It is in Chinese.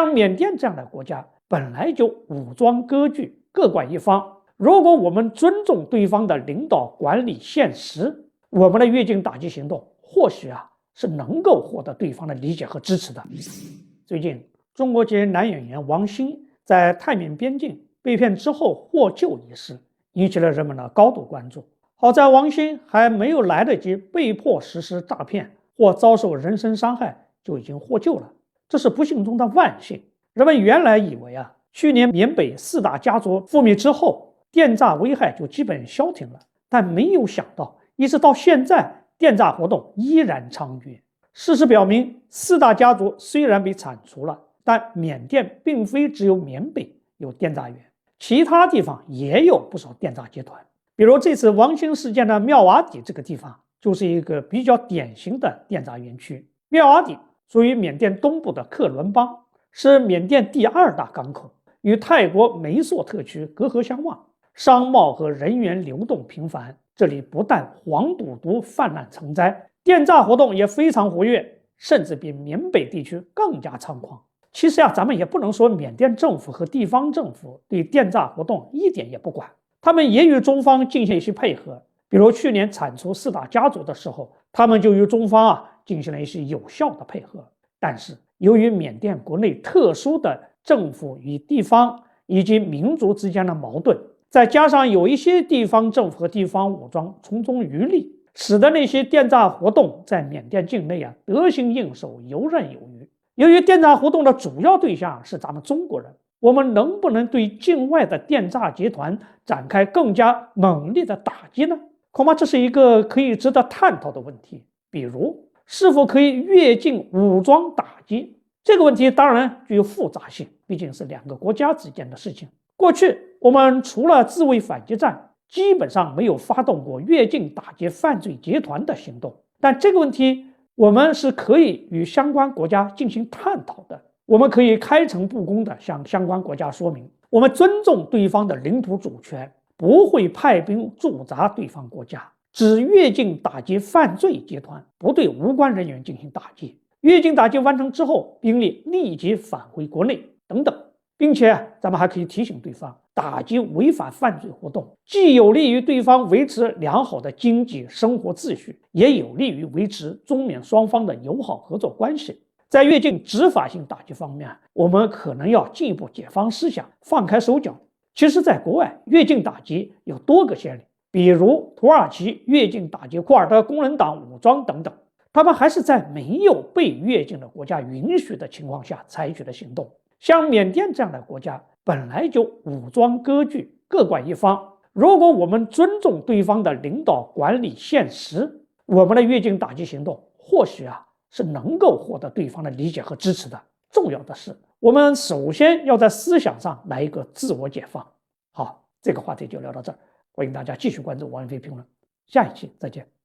像缅甸这样的国家本来就武装割据，各管一方。如果我们尊重对方的领导、管理、现实，我们的越境打击行动或许是能够获得对方的理解和支持的。最近，中国籍男演员王鑫在泰缅边境被骗之后获救一事，引起了人们的高度关注。好在王鑫还没有来得及被迫实施诈骗或遭受人身伤害，就已经获救了，这是不幸中的万幸。人们原来以为去年缅北4大家族覆灭之后，电诈危害就基本消停了，但没有想到，一直到现在，电诈活动依然猖獗。事实表明，4大家族虽然被铲除了，但缅甸并非只有缅北有电诈源，其他地方也有不少电诈集团。比如这次王鑫事件的妙瓦底这个地方，就是一个比较典型的电诈园区。妙瓦底属于缅甸东部的克伦邦，是缅甸第2大港口，与泰国梅措特区隔河相望。商贸和人员流动频繁，这里不但黄赌毒泛滥成灾，电诈活动也非常活跃，甚至比缅北地区更加猖狂。其实咱们也不能说缅甸政府和地方政府对电诈活动一点也不管，他们也与中方进行一些配合。比如去年铲除4大家族的时候，他们就与中方进行了一些有效的配合。但是由于缅甸国内特殊的政府与地方以及民族之间的矛盾，再加上有一些地方政府和地方武装从中渔利，使得那些电诈活动在缅甸境内得心应手，游刃有余。由于电诈活动的主要对象是咱们中国人，我们能不能对境外的电诈集团展开更加猛烈的打击呢？恐怕这是一个可以值得探讨的问题。比如，是否可以越境武装打击？这个问题当然具有复杂性，毕竟是2个国家之间的事情。过去我们除了自卫反击战，基本上没有发动过越境打击犯罪集团的行动。但这个问题我们是可以与相关国家进行探讨的。我们可以开诚布公地向相关国家说明，我们尊重对方的领土主权，不会派兵驻扎对方国家，只越境打击犯罪集团，不对无关人员进行打击。越境打击完成之后，兵力立即返回国内等等。并且咱们还可以提醒对方，打击违法犯罪活动既有利于对方维持良好的经济生活秩序，也有利于维持中缅双方的友好合作关系。在越境执法性打击方面，我们可能要进一步解放思想，放开手脚。其实在国外，越境打击有多个先例，比如土耳其越境打击库尔德工人党武装等等，他们还是在没有被越境的国家允许的情况下采取的行动。像缅甸这样的国家本来就武装割据，各管一方。如果我们尊重对方的领导、管理、现实，我们的越境打击行动或许是能够获得对方的理解和支持的。重要的是，我们首先要在思想上来一个自我解放。好，这个话题就聊到这儿，欢迎大家继续关注王云飞评论，下一期再见。